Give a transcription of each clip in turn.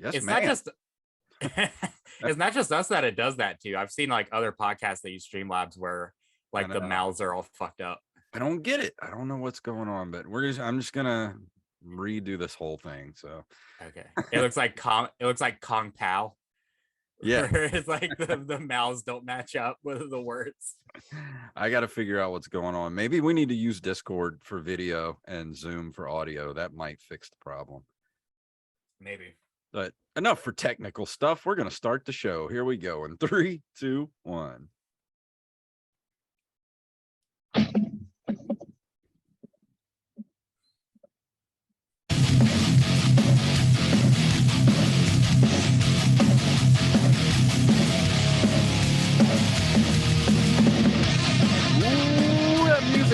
Yes, it's man. not just it's not just us that it does that too. I've seen like other podcasts that use Streamlabs where like the mouths are all fucked up. I don't get it. I don't know what's going on, but I'm just gonna redo this whole thing. So okay, it looks like Kong Pao. Yeah. It's like the mouths don't match up with the words. I got to figure out what's going on. Maybe we need to use Discord for video and Zoom for audio. That might fix the problem. Maybe. But enough for technical stuff. We're going to start the show. Here we go in 3, 2, 1.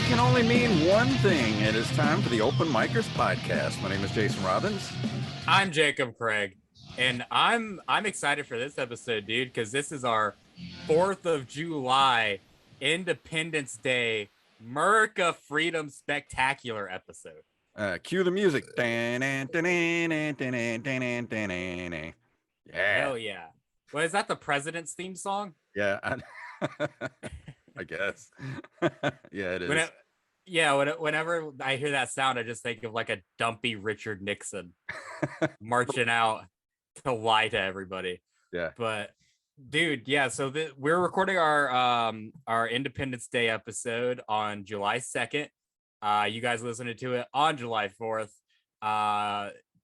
Can only mean one thing. It is time for the Open Micers podcast. My name is Jason Robbins. I'm Jacob Craig, and I'm excited for this episode, dude, because this is our 4th of July Independence Day America Freedom Spectacular episode. Cue the music. Yeah. Hell yeah. Well, is that the president's theme song? Yeah. I guess. Yeah, it is. Whenever I hear that sound, I just think of like a dumpy Richard Nixon marching out to lie to everybody. Yeah. But dude, yeah, so we're recording our Independence Day episode on July 2nd. You guys listening to it on July 4th.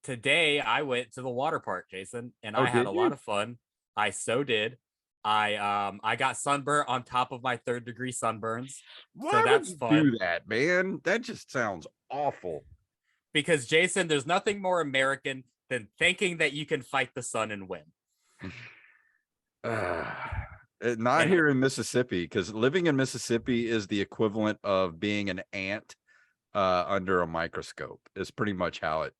Today I went to the water park, Jason, and I had a lot of fun. I so did. I got sunburnt on top of my 3rd-degree sunburns. Why so that's would you fun. do that, man? That just sounds awful. Because Jason, there's nothing more American than thinking that you can fight the sun and win. Not here in Mississippi, because living in Mississippi is the equivalent of being an ant under a microscope. It's pretty much how it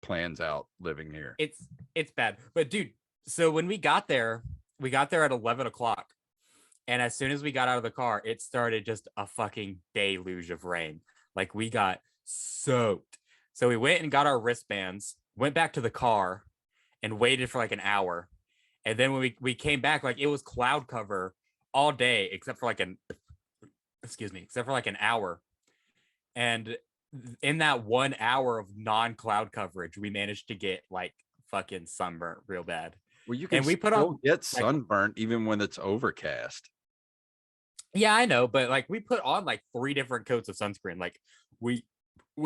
plans out living here. It's bad. But dude, so when we got there at 11 o'clock. And as soon as we got out of the car, it started just a fucking deluge of rain. Like we got soaked. So we went and got our wristbands, went back to the car and waited for like an hour. And then when we came back, like it was cloud cover all day, except for like an hour. And in that 1 hour of non-cloud coverage, we managed to get like fucking sunburnt real bad. Well, you can still get sunburnt even when it's overcast. Yeah, I know, but like we put on like 3 different coats of sunscreen. Like we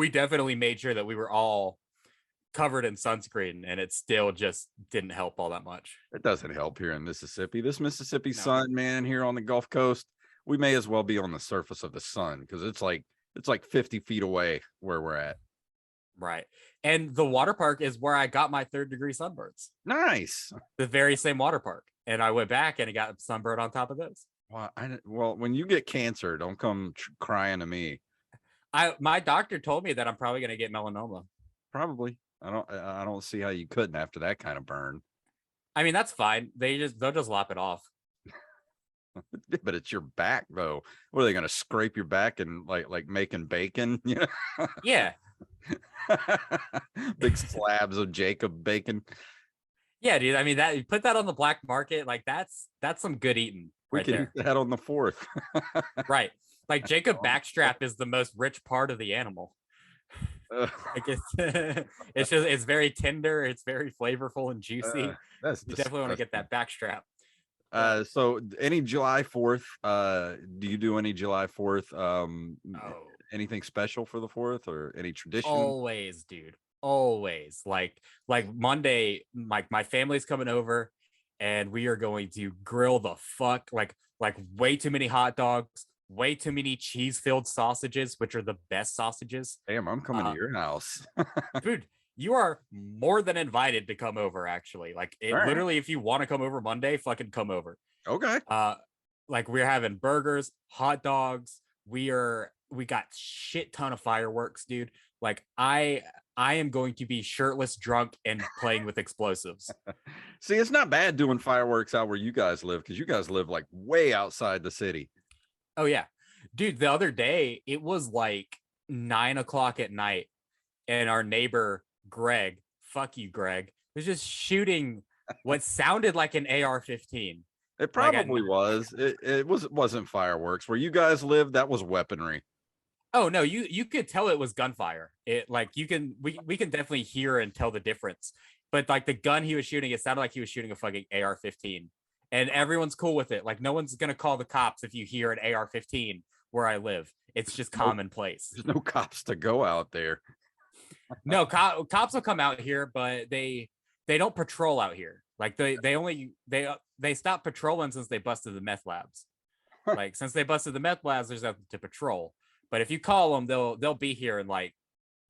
definitely made sure that we were all covered in sunscreen, and it still just didn't help all that much. It doesn't help here in Mississippi. This Mississippi sun, man, here on the Gulf Coast, we may as well be on the surface of the sun because it's like 50 feet away where we're at. Right. And the water park is where I got my 3rd-degree sunburns. Nice. The very same water park. And I went back and I got sunburned on top of those. Well, when you get cancer, don't come crying to me. My doctor told me that I'm probably going to get melanoma. Probably. I don't see how you couldn't after that kind of burn. I mean, that's fine. They'll just lop it off. But it's your back though. What are they going to scrape your back and like making bacon? You know? Yeah. Big slabs of Jacob bacon. Yeah, dude. I mean, that you put that on the black market, like that's some good eating. We can eat that on the 4th. Right. Like Jacob backstrap is the most rich part of the animal. Like it's very tender, it's very flavorful and juicy. You definitely want to get that backstrap. So any July 4th, do you do any July 4th anything special for the 4th or any tradition? Always, dude. Always. Like Monday, my family's coming over and we are going to grill the fuck like way too many hot dogs, way too many cheese-filled sausages, which are the best sausages. Damn, I'm coming to your house. Dude, you are more than invited to come over, actually. Like literally, if you want to come over Monday, fucking come over. Okay. Like we're having burgers, hot dogs. We got shit ton of fireworks, dude. Like I am going to be shirtless, drunk, and playing with explosives. See, it's not bad doing fireworks out where you guys live because you guys live like way outside the city. Oh yeah, dude. The other day it was like 9 o'clock at night, and our neighbor Greg, fuck you, Greg, was just shooting what sounded like an AR-15. It Like probably was. It wasn't fireworks. Where you guys live, that was weaponry. oh no, you could tell it was gunfire. It like we can definitely hear and tell the difference. But like the gun he was shooting, it sounded like he was shooting a fucking AR-15. And everyone's cool with it. Like no one's gonna call the cops if you hear an AR-15 where I live. It's just commonplace. There's no cops to go out there. No, cops will come out here, but they don't patrol out here. Like they stopped patrolling since they busted the meth labs. Like since they busted the meth labs, there's nothing to patrol. But if you call them, they'll be here in like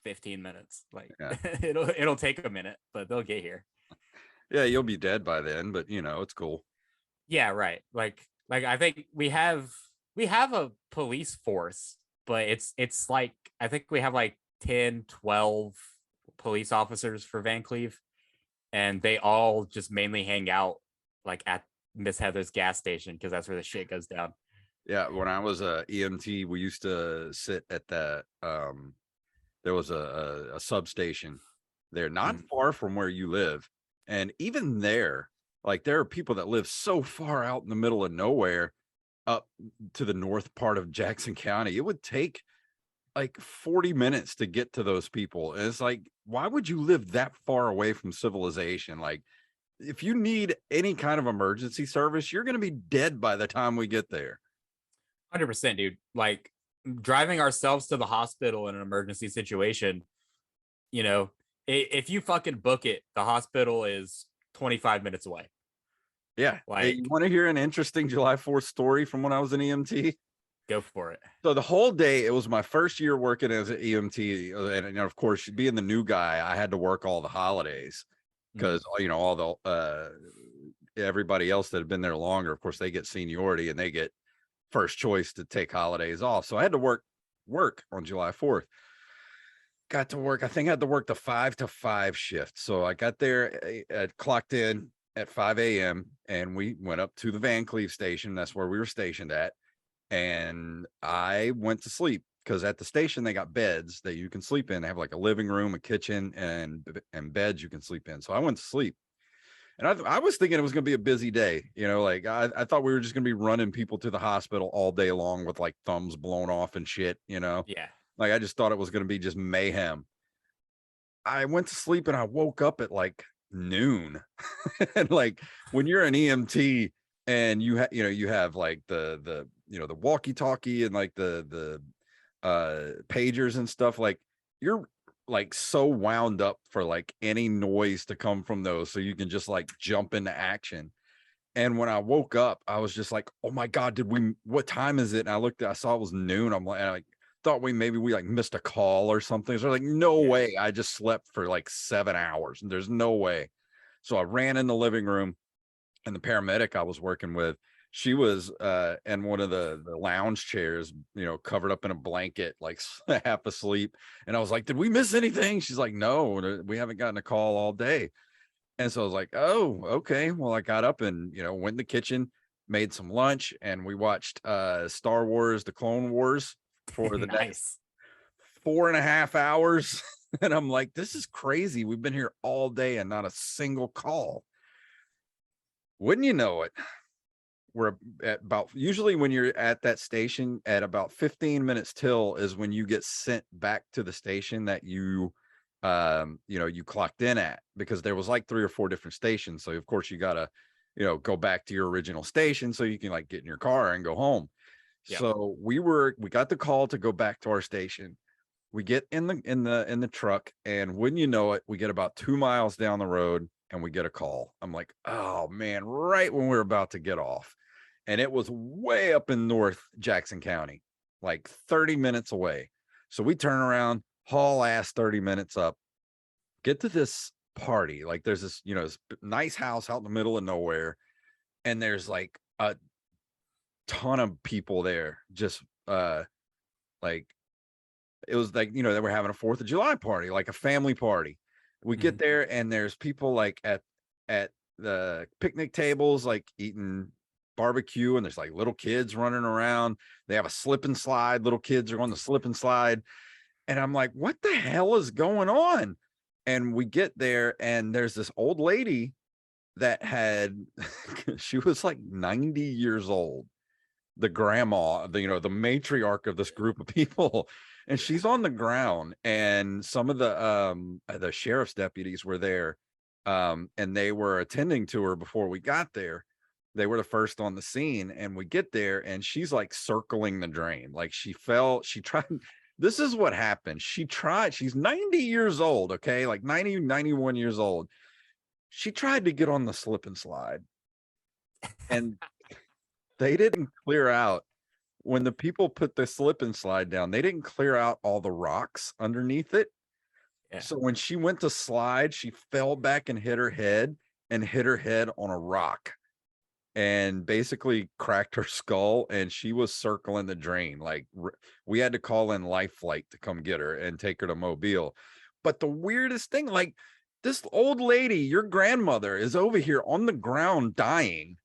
15 minutes. Like Yeah. it'll take a minute, but they'll get here. Yeah, you'll be dead by then, but it's cool. Yeah, right. Like I think we have a police force, but it's like I think we have like 10, 12 police officers for Van Cleve, and they all just mainly hang out like at Miss Heather's gas station because that's where the shit goes down. Yeah, when I was a EMT, we used to sit at that. There was a substation there, not far from where you live, and even there, like there are people that live so far out in the middle of nowhere, up to the north part of Jackson County. It would take like 40 minutes to get to those people, and it's like, why would you live that far away from civilization? Like, if you need any kind of emergency service, you're going to be dead by the time we get there. 100%, dude. Like driving ourselves to the hospital in an emergency situation, if you fucking book it, the hospital is 25 minutes away. Yeah. Hey, you want to hear an interesting July 4th story from when I was an EMT? Go for it. So the whole day, it was my first year working as an EMT. And of course, being the new guy, I had to work all the holidays because, all the everybody else that had been there longer, of course, they get seniority and they get first choice to take holidays off. So I had to work on July 4th. Got to work. I think I had to work the 5 to 5 shift. So I got there, clocked in at 5 a.m. and we went up to the Van Cleve station. That's where we were stationed at. And I went to sleep because at the station, they got beds that you can sleep in. They have like a living room, a kitchen, and beds you can sleep in. So I went to sleep. And I was thinking it was going to be a busy day. Like I thought we were just going to be running people to the hospital all day long with like thumbs blown off and shit, Yeah. Like I just thought it was going to be just mayhem. I went to sleep and I woke up at like noon. And like when you're an EMT and you have like the walkie-talkie and like the pagers and stuff, like you're like so wound up for like any noise to come from those so you can just like jump into action. And when I woke up, I was just like, oh my God, what time is it? And I saw it was noon. I'm like, I thought we like missed a call or something. So like, no way. I just slept for like 7 hours and there's no way. So I ran in the living room and the paramedic I was working with, she was in one of the lounge chairs, covered up in a blanket, like half asleep. And I was like, did we miss anything? She's like, no, we haven't gotten a call all day. And so I was like, oh, okay. Well, I got up and, went in the kitchen, made some lunch, and we watched Star Wars, the Clone Wars for the next 4.5 hours. And I'm like, this is crazy. We've been here all day and not a single call. Wouldn't you know it? We're at about, usually when you're at that station at about 15 minutes till is when you get sent back to the station that you clocked in at, because there was like 3 or 4 different stations. So of course you gotta, go back to your original station so you can like get in your car and go home. Yep. So we got the call to go back to our station. We get in the truck, and wouldn't you know it, we get about 2 miles down the road and we get a call. I'm like, oh man, right when we're about to get off. And it was way up in North Jackson County, like 30 minutes away. So we turn around, haul ass 30 minutes up, get to this party. Like there's this, this nice house out in the middle of nowhere. And there's like a ton of people there. Just like, it was like, they were having a 4th of July party, like a family party. We get there and there's people like at the picnic tables, like eating barbecue, and there's like little kids running around. They have a slip and slide. Little kids are on the slip and slide. And I'm like, what the hell is going on? And we get there, and there's this old lady that had, she was like 90 years old, the grandma, the matriarch of this group of people. And she's on the ground, and some of the sheriff's deputies were there, and they were attending to her before we got there. They were the first on the scene, and we get there, and she's like circling the drain. Like she tried. This is what happened. She's 90 years old. Okay. Like 90, 91 years old. She tried to get on the slip and slide, and they didn't clear out. When the people put the slip and slide down, they didn't clear out all the rocks underneath it. Yeah. So when she went to slide, she fell back and hit her head on a rock, and basically cracked her skull, and she was circling the drain. Like we had to call in Life Flight to come get her and take her to Mobile. But the weirdest thing, like this old lady, your grandmother, is over here on the ground dying,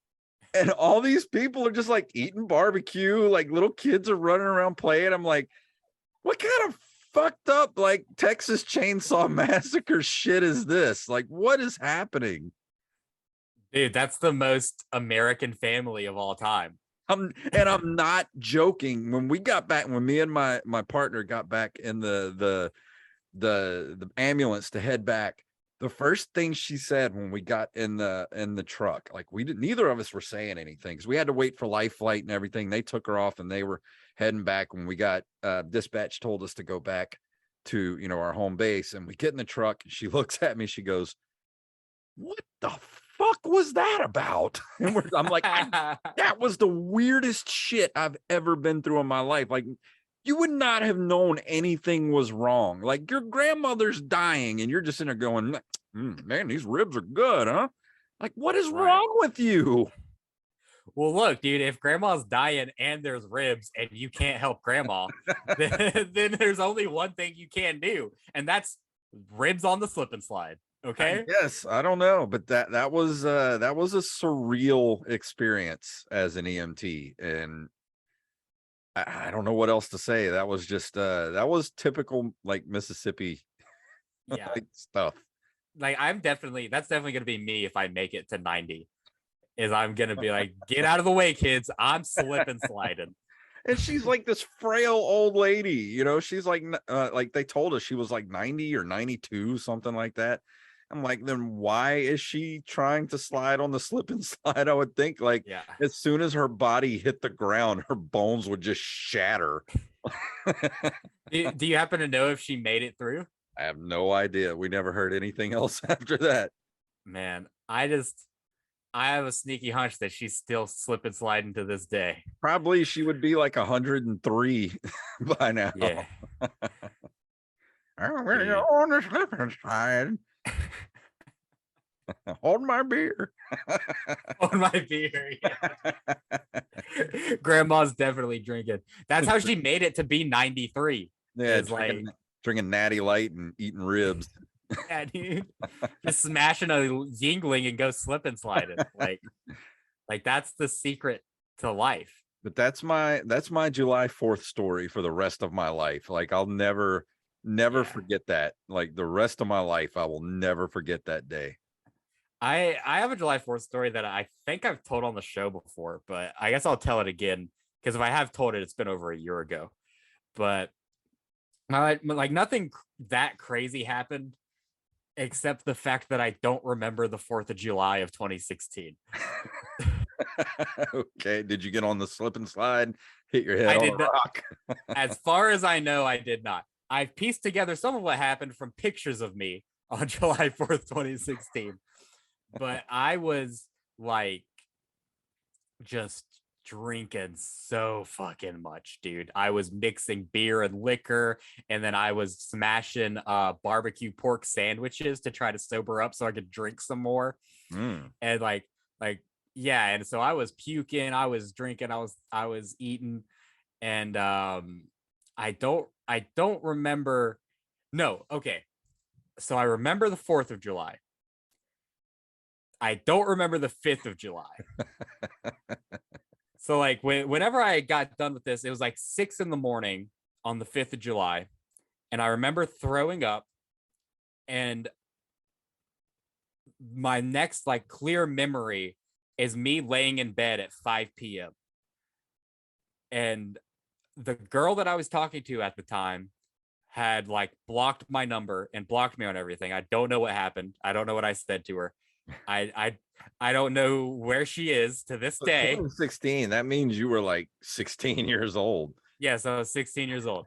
and all these people are just like eating barbecue, like little kids are running around playing. I'm like, what kind of fucked up like Texas Chainsaw Massacre shit is this? Like, what is happening? Dude, that's the most American family of all time. I'm not joking. When we got back, when me and my partner got back in the ambulance to head back, the first thing she said when we got in the truck, like neither of us were saying anything because we had to wait for Life Flight and everything. They took her off, and they were heading back when we got dispatch told us to go back to our home base. And we get in the truck, and she looks at me, she goes, "What the fuck was that about?" And I'm like, that was the weirdest shit I've ever been through in my life. Like, you would not have known anything was wrong. Like, your grandmother's dying, and you're just in there going, man, these ribs are good, huh? Like, what is wrong with you? Well, look, dude, if grandma's dying and there's ribs and you can't help grandma, then there's only one thing you can do, and that's ribs on the slip and slide. Okay. Yes, I don't know, but that was a surreal experience as an EMT, and I don't know what else to say. That was just that was typical like Mississippi like stuff. Like that's definitely gonna be me if I make it to 90. Is I'm gonna be like, get out of the way, kids. I'm slip and sliding. And she's like this frail old lady, she's like they told us she was like 90 or 92, something like that. I'm like, then why is she trying to slide on the slip and slide? I would think like as soon as her body hit the ground, her bones would just shatter. Do you happen to know if she made it through? I have no idea. We never heard anything else after that. Man, I have a sneaky hunch that she's still slip and sliding to this day. Probably she would be like 103 by now. Yeah. I'm going to go on the slip and slide. Hold my beer. Hold my beer. Yeah. Grandma's definitely drinking. That's how she made it to be 93. Yeah, it's like drinking Natty Light and eating ribs. Yeah, dude. Just smashing a Yingling and go slip and sliding. Like that's the secret to life. But that's my July 4th story for the rest of my life. Like I'll never forget that. Like the rest of my life, I will never forget that day. I have a July 4th story that I think I've told on the show before, but I guess I'll tell it again because if I have told it, it's been over a year ago. But like nothing that crazy happened except the fact that I don't remember the 4th of July of 2016. Okay. Did you get on the slip and slide? Hit your head on a rock? As far as I know, I did not. I've pieced together some of what happened from pictures of me on July 4th, 2016. But I was like just drinking so fucking much, dude. I was mixing beer and liquor, and then I was smashing barbecue pork sandwiches to try to sober up so I could drink some more. And like yeah, and so I was puking, I was drinking, I was eating, and I don't remember. No, okay. So I remember the 4th of July. I don't remember the 5th of July. So like whenever I got done with this, it was like 6 a.m. on the 5th of July. And I remember throwing up And my next like clear memory is me laying in bed at 5 p.m. And the girl that I was talking to at the time had like blocked my number and blocked me on everything. I don't know what happened. I don't know what I said to her. I don't know where she is to this day. 16. That means you were like 16 years old. Yes, I was 16 years old.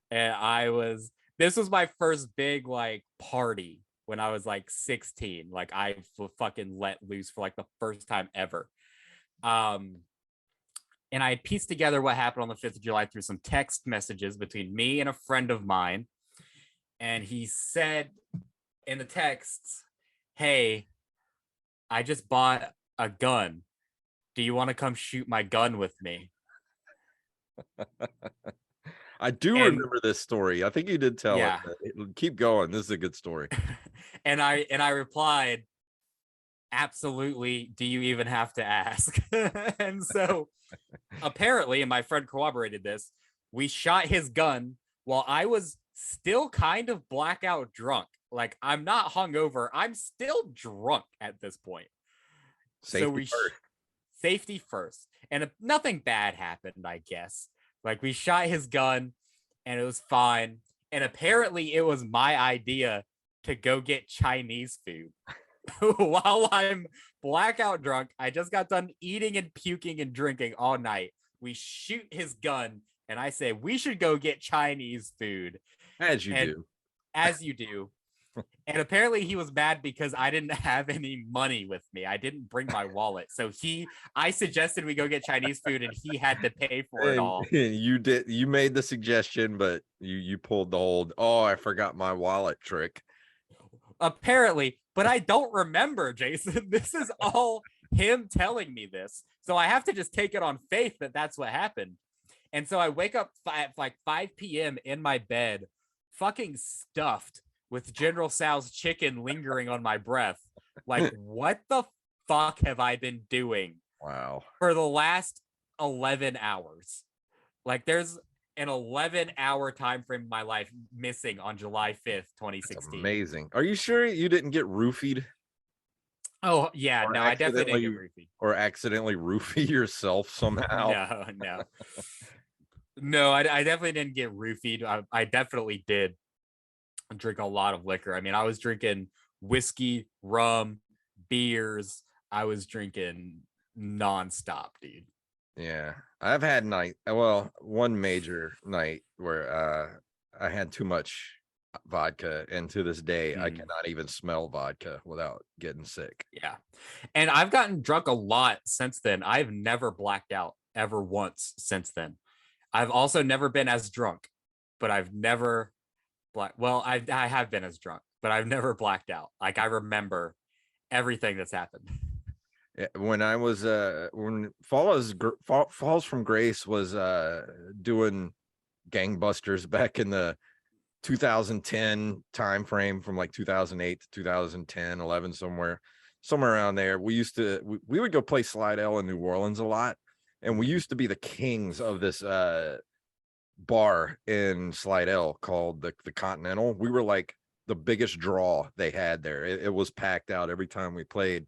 And this was my first big like party when I was like 16. Like I fucking let loose for like the first time ever. And I had pieced together what happened on the 5th of July through some text messages between me and a friend of mine. And he said in the texts, "Hey, I just bought a gun. Do you want to come shoot my gun with me?" I do remember this story. I think you did tell yeah. it. Keep going. This is a good story. and I replied, "Absolutely. Do you even have to ask?" And so apparently, and my friend corroborated this, we shot his gun while I was still kind of blackout drunk. Like I'm not hungover. I'm still drunk at this point. Safety first. And nothing bad happened, I guess. Like we shot his gun and it was fine. And apparently it was my idea to go get Chinese food while I'm blackout drunk. I just got done eating and puking and drinking all night. We shoot his gun and I say, we should go get Chinese food. As you do. As you do. And apparently he was mad because I didn't have any money with me. I didn't bring my wallet. So I suggested we go get Chinese food and he had to pay for it all. You made the suggestion, but you pulled the whole, "Oh, I forgot my wallet" trick. Apparently, but I don't remember, Jason. This is all him telling me this. So I have to just take it on faith that that's what happened. And so I wake up at like 5 p.m. in my bed, fucking stuffed with General Tso's chicken lingering on my breath. Like, what the fuck have I been doing? Wow. For the last 11 hours. Like, there's an 11-hour time frame in my life missing on July 5th, 2016. That's amazing. Are you sure you didn't get roofied? Oh, yeah. No, I definitely didn't get roofied. Or accidentally roofie yourself somehow? No. No, I definitely didn't get roofied. I definitely did drink a lot of liquor. I mean, I was drinking whiskey, rum, beers. I was drinking nonstop, dude. Yeah, I've had one major night where I had too much vodka, and to this day I cannot even smell vodka without getting sick. Yeah, and I've gotten drunk a lot since then. I've never blacked out ever once since then. I've also never been as drunk, but I've never I have been as drunk, but I've never blacked out. Like I remember everything that's happened. When I was when Falls from Grace was doing gangbusters back in the 2010 time frame, from like 2008 to 2010, 11, somewhere around there, we would go play Slidell in New Orleans a lot, and we used to be the kings of this bar in Slidell called the Continental. We were like the biggest draw they had there. It was packed out every time we played.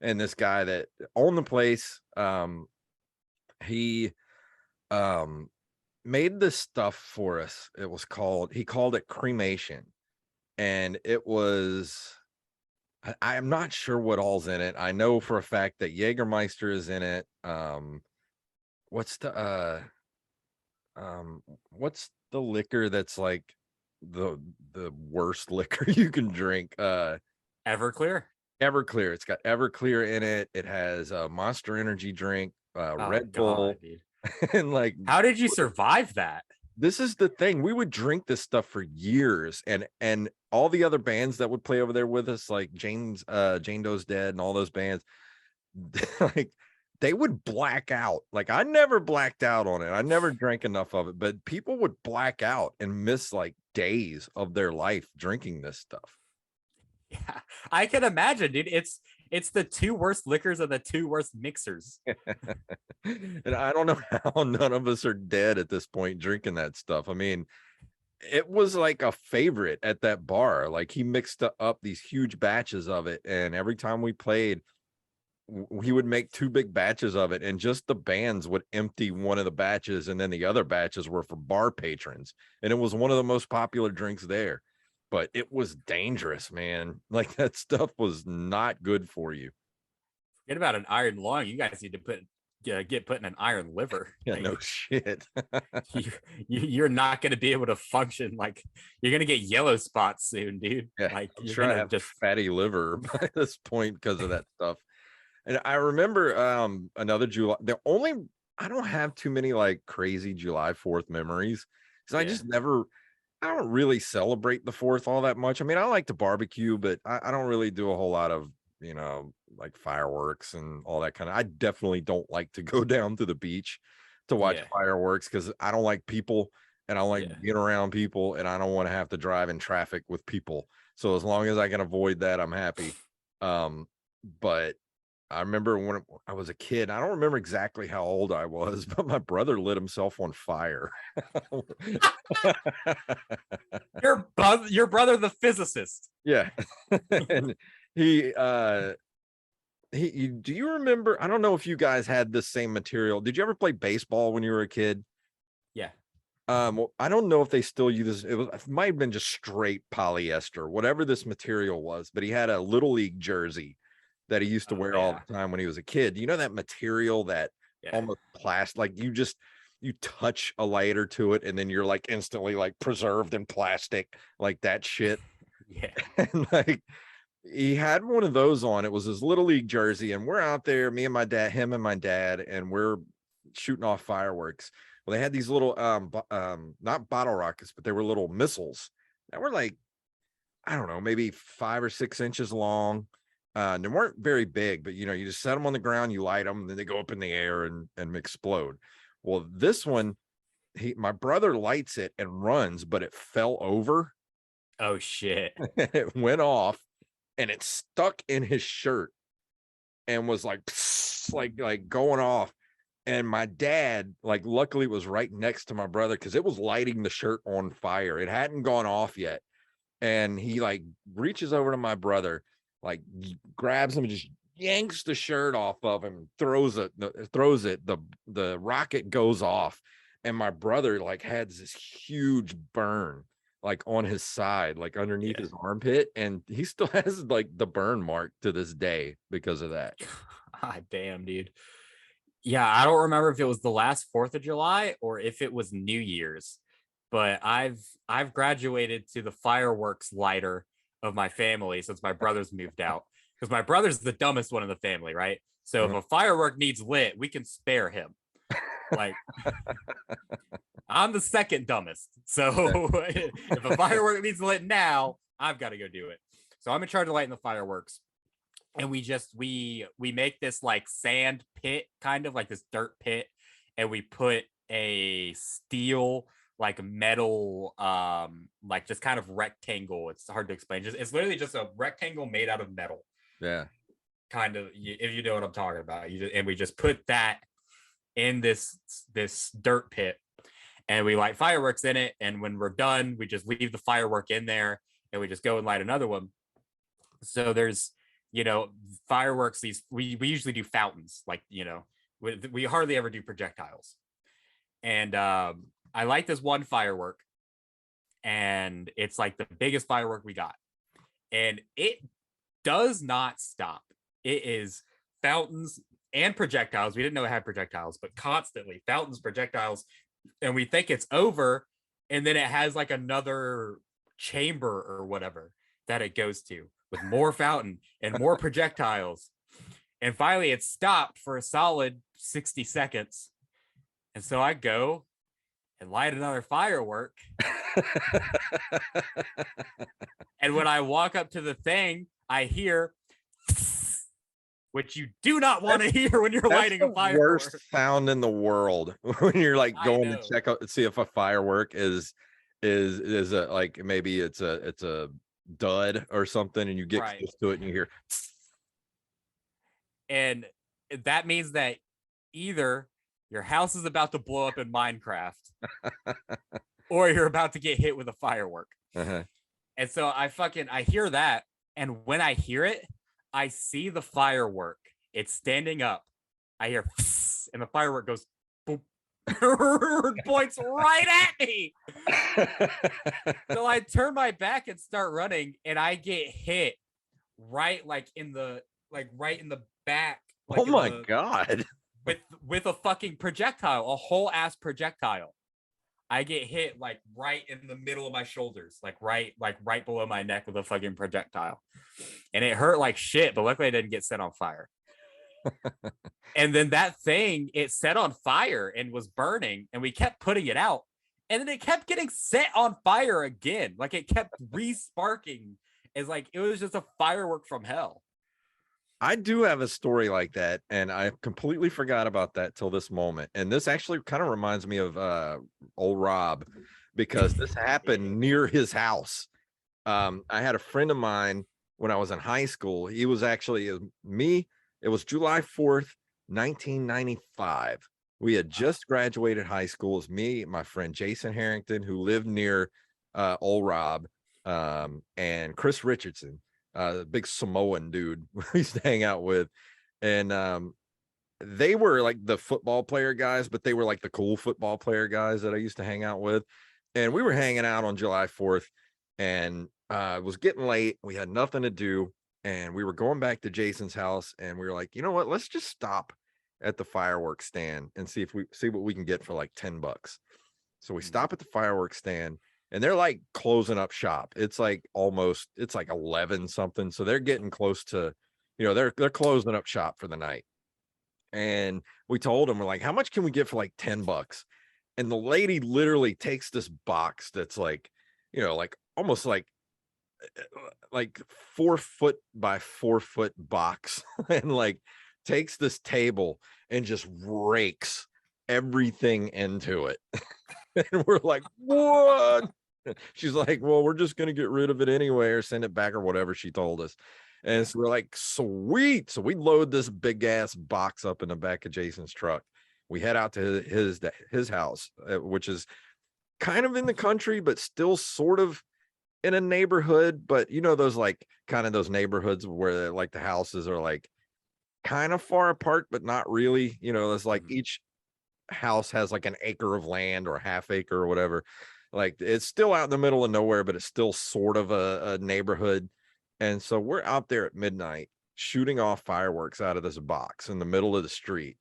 And this guy that owned the place, he made this stuff for us. He called it cremation, and it was, I'm not sure what all's in it. I know for a fact that Jägermeister is in it. What's the liquor that's like the worst liquor you can drink? Everclear. It's got Everclear in it. It has a Monster Energy drink, Red Bull. And like, how did you survive that? This is the thing. We would drink this stuff for years, and all the other bands that would play over there with us, like Jane Doe's Dead and all those bands, like they would black out. Like I never blacked out on it. I never drank enough of it, but people would black out and miss like days of their life drinking this stuff. Yeah, I can imagine, dude. It's the two worst liquors and the two worst mixers. And I don't know how none of us are dead at this point drinking that stuff. I mean, it was like a favorite at that bar. Like he mixed up these huge batches of it, and every time we played, he would make 2 big batches of it, and just the bands would empty one of the batches, and then the other batches were for bar patrons, and it was one of the most popular drinks there. But it was dangerous, man. Like that stuff was not good for you. Forget about an iron lung. You guys need to get put in an iron liver. Yeah, Like, no shit. you're not going to be able to function. Like, you're going to get yellow spots soon, dude. Yeah, Like, I'm you're sure I going to have just fatty liver by this point because of that stuff. And I remember another July. I don't have too many like crazy July 4th memories because I just never. I don't really celebrate the 4th all that much. I mean, I like to barbecue, but I don't really do a whole lot of, like fireworks and all that kind of. I definitely don't like to go down to the beach to watch fireworks because I don't like people, and I like being around people, and I don't want to have to drive in traffic with people. So as long as I can avoid that, I'm happy. But I remember when I was a kid, I don't remember exactly how old I was, but my brother lit himself on fire. your brother, the physicist. Yeah. And he do you remember? I don't know if you guys had the same material. Did you ever play baseball when you were a kid? Yeah. Well, I don't know if they still use this. It might have been just straight polyester, whatever this material was, but he had a little league jersey that he used to wear all the time when he was a kid. You know that material that almost plastic, like you touch a lighter to it and then you're like instantly like preserved in plastic, like that shit. Yeah. And like he had one of those on. It was his little league jersey, and we're out there, me and my dad, him and my dad, and we're shooting off fireworks. Well, they had these little not bottle rockets, but they were little missiles that were like, I don't know, maybe 5 or 6 inches long. They weren't very big, but you just set them on the ground, you light them, and then they go up in the air and explode. Well, this one, my brother lights it and runs, but it fell over. Oh shit. It went off and it stuck in his shirt and was like like going off. And my dad, like, luckily was right next to my brother because it was lighting the shirt on fire. It hadn't gone off yet. And he like reaches over to my brother, like grabs him and just yanks the shirt off of him, throws it. The rocket goes off. And my brother like had this huge burn like on his side, like underneath his armpit. And he still has like the burn mark to this day because of that. God damn, dude. Yeah, I don't remember if it was the last 4th of July or if it was New Year's, but I've graduated to the fireworks lighter of my family since my brother's moved out. Because my brother's the dumbest one in the family, right? So if a firework needs lit, we can spare him. Like, I'm the second dumbest. So if a firework needs lit now, I've got to go do it. So I'm in charge of lighting the fireworks. And we make this like sand pit, kind of like this dirt pit, and we put a steel like metal like just kind of rectangle. It's hard to explain. It's literally just a rectangle made out of metal. Yeah. Kind of, if you know what I'm talking about. And we just put that in this dirt pit, and we light fireworks in it. And when we're done, we just leave the firework in there, and we just go and light another one. So there's fireworks. We usually do fountains, like we hardly ever do projectiles. And I like this one firework, and it's like the biggest firework we got, and it does not stop. It is fountains and projectiles. We didn't know it had projectiles, but constantly fountains, projectiles, and we think it's over, and then it has like another chamber or whatever that it goes to with more fountain and more projectiles. And finally it stopped for a solid 60 seconds. And so I go and light another firework. And when I walk up to the thing, I hear, which you do not want to hear when you're lighting a firework. Worst sound in the world when you're like going to check out, see if a firework is a, like, maybe it's a dud or something, and you get close to it and you hear, and that means that either your house is about to blow up in Minecraft or you're about to get hit with a firework. Uh-huh. And so I hear that. And when I hear it, I see the firework. It's standing up. I hear, and the firework goes, boop, points right at me. So I turn my back and start running, and I get hit right in the back. Like oh my God. With a fucking projectile, a whole ass projectile. I get hit like right in the middle of my shoulders, like right below my neck with a fucking projectile. And it hurt like shit, but luckily I didn't get set on fire. And then that thing, it set on fire and was burning, and we kept putting it out. And then it kept getting set on fire again. Like it kept re-sparking. It's like it was just a firework from hell. I do have a story like that, and I completely forgot about that till this moment. And this actually kind of reminds me of old Rob, because this happened near his house. I had a friend of mine when I was in high school. He was actually me. It was July 4th, 1995. We had just graduated high school. It was me, my friend Jason Harrington, who lived near old Rob, and Chris Richardson. The big Samoan dude we used to hang out with. And they were like the football player guys, but they were like the cool football player guys that I used to hang out with. And we were hanging out on July 4th, and it was getting late. We had nothing to do, and we were going back to Jason's house, and we were like, you know what, let's just stop at the fireworks stand and see what we can get for like $10. So we stop at the fireworks stand, and they're like closing up shop. It's like 11 something. So they're getting close to, they're closing up shop for the night. And we told them, we're like, how much can we get for like $10? And the lady literally takes this box that's like, like almost like 4 foot by 4 foot box, and like takes this table and just rakes everything into it. And we're like, what? She's like, well, we're just going to get rid of it anyway, or send it back, or whatever she told us. And so we're like, sweet. So we load this big ass box up in the back of Jason's truck. We head out to his house, which is kind of in the country, but still sort of in a neighborhood. But those like kind of those neighborhoods where like the houses are like kind of far apart, but not really. There's like each house has like an acre of land or a half acre or whatever. Like it's still out in the middle of nowhere, but it's still sort of a neighborhood. And so we're out there at midnight shooting off fireworks out of this box in the middle of the street.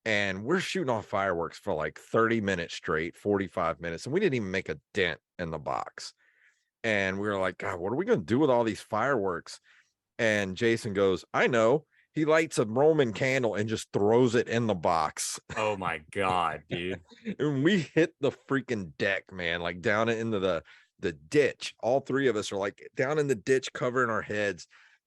And we're shooting off fireworks for like 30 minutes straight, 45 minutes. And we didn't even make a dent in the box. And we were like, God, what are we going to do with all these fireworks? And Jason goes, I know. He lights a Roman candle and just throws it in the box. Oh my God, dude. And we hit the freaking deck, man, like down into the ditch. All three of us are like down in the ditch covering our heads.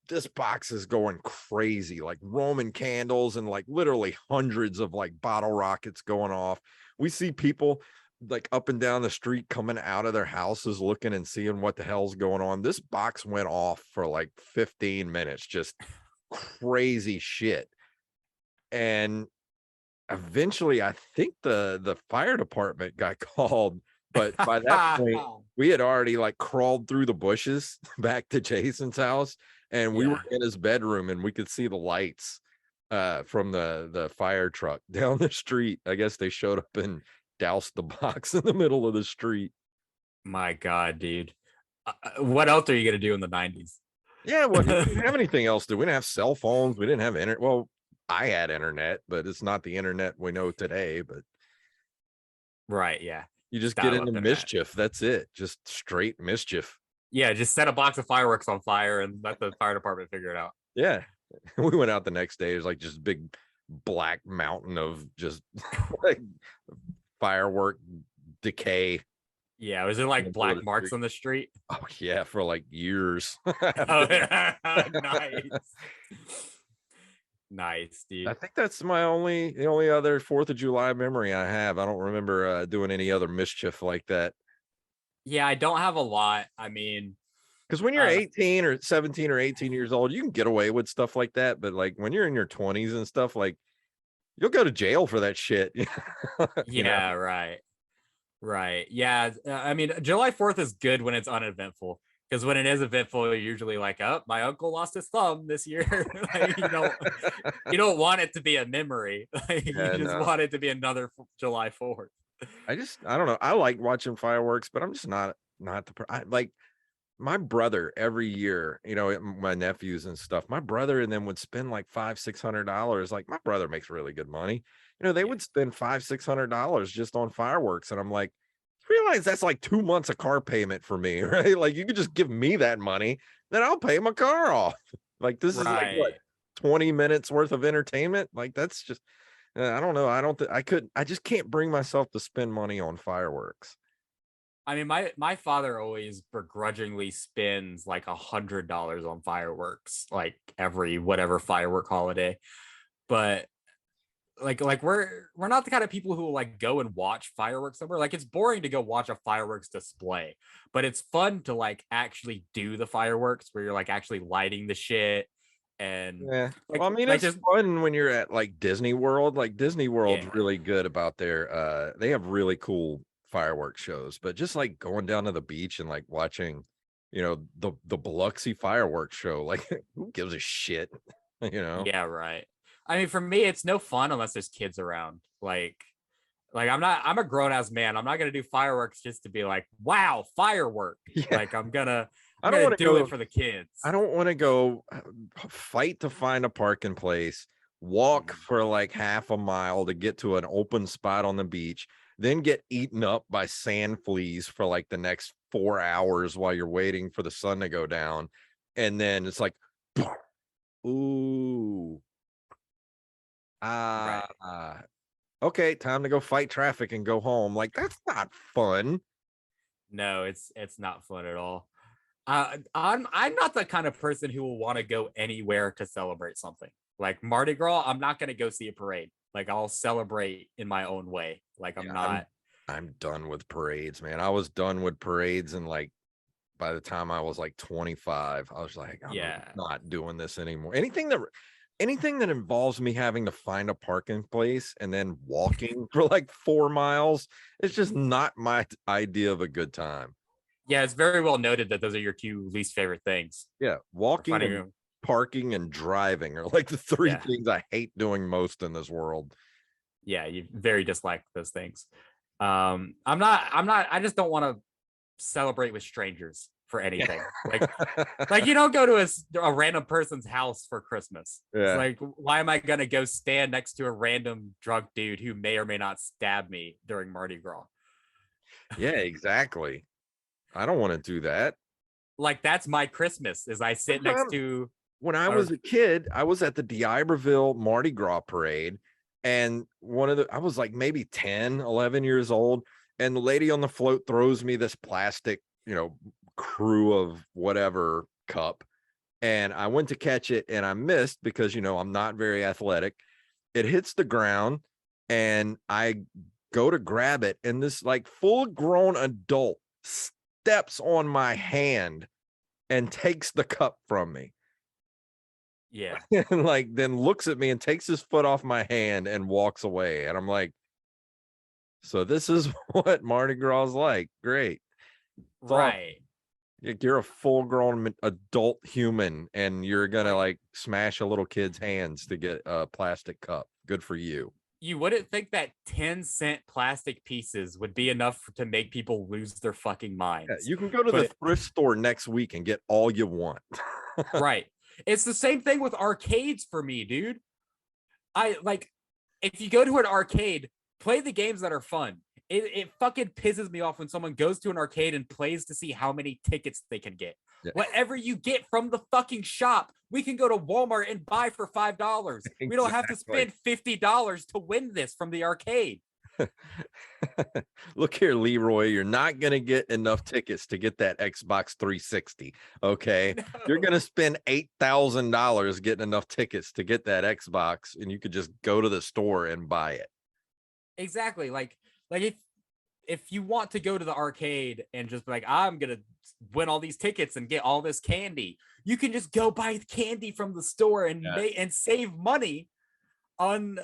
This box is going crazy, like Roman candles and like literally hundreds of like bottle rockets going off. We see people like up and down the street coming out of their houses looking and seeing what the hell's going on. This box went off for like 15 minutes, just crazy shit. And eventually I think the fire department got called, but by that point we had already like crawled through the bushes back to Jason's house, and we were in his bedroom, and we could see the lights from the fire truck down the street. I guess they showed up and doused the box in the middle of the street. My God, dude. What else are you gonna do in the 90s? Yeah, well, we didn't have anything else to. We didn't have cell phones. We didn't have internet. Well, I had internet, but it's not the internet we know today. But right, yeah, you just get into mischief. That's it. Just straight mischief. Yeah, just set a box of fireworks on fire and let the fire department figure it out. Yeah, we went out the next day. It was like just big black mountain of just like firework decay. Yeah, was it like black marks on the street? Oh yeah, for like years. Oh, nice. Nice, dude. I think that's the only other 4th of July memory I have. I don't remember doing any other mischief like that. Yeah, I don't have a lot. I mean, because when you're 18 or 17 or 18 years old, you can get away with stuff like that. But like when you're in your 20s and stuff, like you'll go to jail for that shit. Yeah, right. Right. Yeah. I mean, July 4th is good when it's uneventful. Because when it is eventful, you're usually like, "Oh, my uncle lost his thumb this year." Like, you don't want it to be a memory. Like, you Yeah, just no. want it to be another July 4th. I don't know. I like watching fireworks, but I'm just not like my brother every year, my nephews and stuff. My brother and them would spend like $500-600. Like my brother makes really good money. They Yeah. would spend $500-600 just on fireworks, and I'm like, you realize that's like 2 months of car payment for me, right? Like you could just give me that money, then I'll pay my car off. Like this is like what, Right. 20 minutes worth of entertainment? Like that's just I don't know. I just can't bring myself to spend money on fireworks. I mean, my father always begrudgingly spends like $100 on fireworks, like every whatever firework holiday. But like we're not the kind of people who will like go and watch fireworks somewhere. Like it's boring to go watch a fireworks display, but it's fun to like actually do the fireworks where you're like actually lighting the shit and Yeah. Well, I like mean, like it's just fun when you're at like Disney World. Like Disney World's yeah. really good about they have really cool fireworks shows, but just like going down to the beach and like watching, the Biloxi fireworks show, like who gives a shit, you know? Yeah, right. I mean, for me, it's no fun unless there's kids around. Like I'm a grown ass man. I'm not gonna do fireworks just to be like, wow, firework. Yeah. Like I I'm don't gonna want to do it go for the kids. I don't want to go fight to find a parking place, walk Mhm. for like half a mile to get to an open spot on the beach, then get eaten up by sand fleas for like the next 4 hours while you're waiting for the sun to go down. And then it's like, ooh, Right. ah, okay, time to go fight traffic and go home. Like, that's not fun. No, it's not fun at all. I'm not the kind of person who will want to go anywhere to celebrate something. Like Mardi Gras, I'm not gonna go see a parade. Like I'll celebrate in my own way. Like I'm Yeah, not. I'm done with parades, man. I was done with parades and like by the time I was like 25, I was like, I'm Yeah. not doing this anymore. Anything that involves me having to find a parking place and then walking for like 4 miles, it's just not my idea of a good time. Yeah, it's very well noted that those are your two least favorite things. Yeah, Or walking finding and parking and driving are like the three yeah. things I hate doing most in this world. Yeah, you very dislike those things. I just don't want to celebrate with strangers for anything. Like you don't go to a random person's house for Christmas. It's Yeah. like, why am I gonna go stand next to a random drunk dude who may or may not stab me during Mardi Gras? Yeah, exactly. I don't want to do that. Like that's my Christmas, is I sit next to When I a was a kid, I was at the D'Iberville Mardi Gras parade, and I was like maybe 10, 11 years old, and the lady on the float throws me this plastic, crew of whatever cup, and I went to catch it and I missed because, I'm not very athletic. It hits the ground and I go to grab it, and this like full grown adult steps on my hand and takes the cup from me. yeah. And like then looks at me and takes his foot off my hand and walks away. And I'm like, so this is what Mardi Gras is like. Great. It's awesome. Right. Like, you're a full grown adult human and you're gonna Like like smash a little kid's hands to get a plastic cup. Good for you. you wouldn't think that 10-cent plastic pieces would be enough to make people lose their fucking Yeah, minds. you can go to the But thrift store next week and get all you want. right. It's the same thing with arcades for me, dude. I like if you go to an arcade, play the games that are fun. It fucking pisses me off when someone goes to an arcade and plays to see how many tickets they can get. Yeah, Whatever you get from the fucking shop, we can go to Walmart and buy for $5. We don't have to exactly. spend $50 to win this from the arcade. Look here, Leroy, you're not going to get enough tickets to get that Xbox 360. Okay. You're No. going to spend $8,000 getting enough tickets to get that Xbox, and you could just go to the store and buy it. Exactly. Like if you want to go to the arcade and just be like, I'm gonna win all these tickets and get all this candy, you can just go buy candy from the store and Yeah. and save money on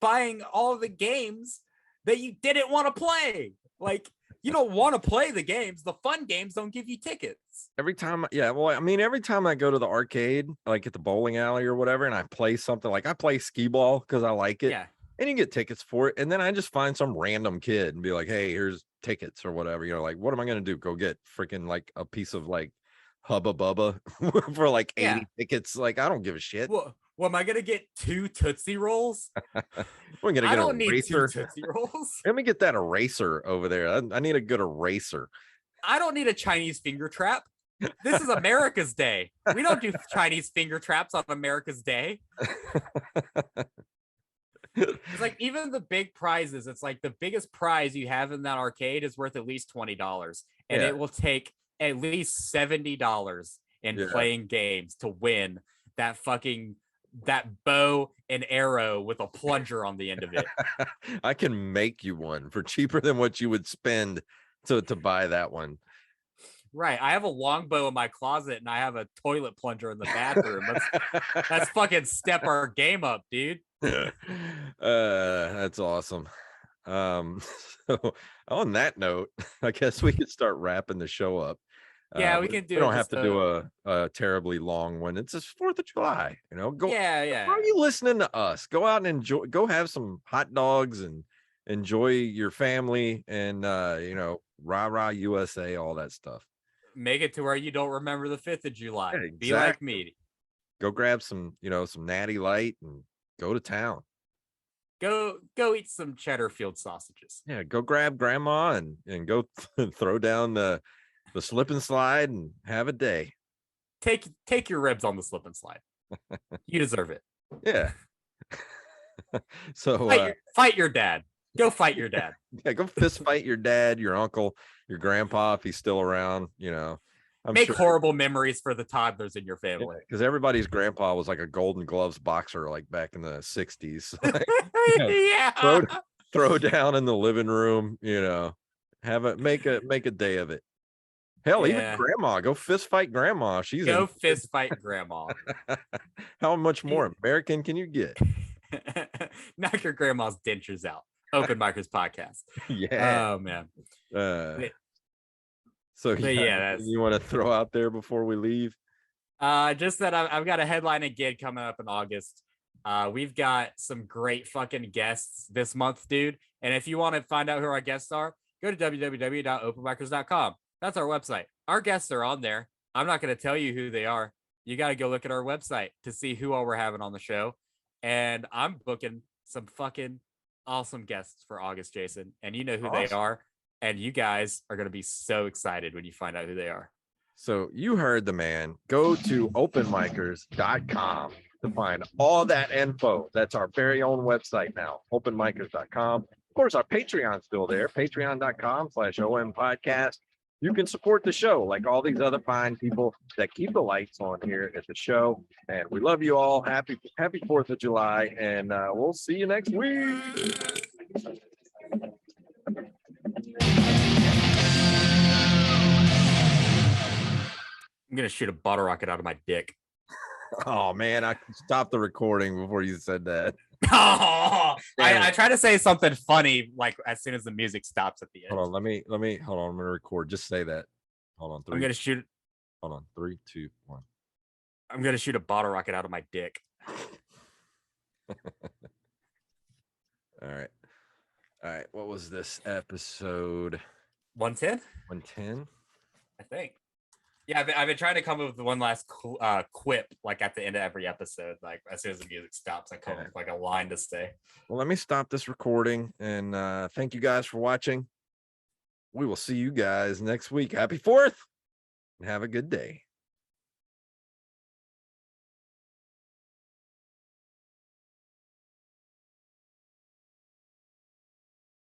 buying all of the games that you didn't want to play. Like You don't want to play the games. The fun games don't give you tickets. Every time, yeah. Well, I mean, every time I go to the arcade, like at the bowling alley or whatever, and I play something like I play skee ball because I like it. Yeah. And you get tickets for it. And then I just find some random kid and be like, hey, here's tickets or whatever. You know, like, what am I going to do? Go get freaking like a piece of like Hubba Bubba for like 80 tickets. Like, I don't give a shit. Well, am I going to get 2 Tootsie Rolls? We're going to I get don't an need eraser. 2 Tootsie Rolls. Let me get that eraser over there. I need a good eraser. I don't need a Chinese finger trap. This is America's Day. We don't do Chinese finger traps on America's Day. It's like even the big prizes, it's like the biggest prize you have in that arcade is worth at least $20. And it will take at least $70 in playing games to win that bow and arrow with a plunger on the end of it. I can make you one for cheaper than what you would spend to buy that one. Right. I have a longbow in my closet and I have a toilet plunger in the bathroom. Let's fucking step our game up, dude. That's awesome. So on that note, I guess we could start wrapping the show up. Yeah, we can do. We don't have to do a terribly long one. It's just 4th of July, you know. Go. Yeah. Why are you listening to us? Go out and enjoy. Go have some hot dogs and enjoy your family and you know, rah rah USA, all that stuff. Make it to where you don't remember the 5th of July. Yeah, exactly. Be like me. Go grab some, you know, some Natty Light and go to town. Go eat some cheddar field sausages. Yeah, go grab grandma and go throw down the slip and slide and have a day. Take your ribs on the slip and slide. You deserve it. Yeah. So fight your dad. Go fight your dad. Yeah, go fist fight your dad, your uncle, your grandpa if he's still around, you know. Make horrible memories for the toddlers in your family. Because everybody's grandpa was like a Golden Gloves boxer, like back in the 60s. Like, yeah. Throw down in the living room, you know, make a day of it. Hell, even grandma, go fist fight grandma. Go fist fight grandma. How much more American can you get? Knock your grandma's dentures out. Open Micers Podcast. Yeah. Oh man. So you want to throw out there before we leave? Just that I've got a headline again coming up in August. We've got some great fucking guests this month, dude. And if you want to find out who our guests are, go to www.openmicers.com. That's our website. Our guests are on there. I'm not going to tell you who they are. You got to go look at our website to see who all we're having on the show. And I'm booking some fucking awesome guests for August, Jason. And you know who they are. And you guys are going to be so excited when you find out who they are. So you heard the man. Go to openmicers.com to find all that info. That's our very own website now, openmicers.com. Of course, our Patreon's still there, patreon.com/OM podcast. You can support the show like all these other fine people that keep the lights on here at the show. And we love you all. Happy 4th of July. And we'll see you next week. I'm going to shoot a bottle rocket out of my dick. Oh, man, I stopped the recording before you said that. Oh, I try to say something funny like as soon as the music stops at the end. Hold on, let me hold on. I'm gonna record. Just say that. Hold on. I'm gonna shoot. Hold on. 3, 2, 1. I'm gonna shoot a bottle rocket out of my dick. All right. What was this episode? 110. 110. I think. Yeah, I've been trying to come up with one last quip, like at the end of every episode. Like as soon as the music stops, I come up with like a line to say. Well, let me stop this recording and thank you guys for watching. We will see you guys next week. Happy 4th and have a good day.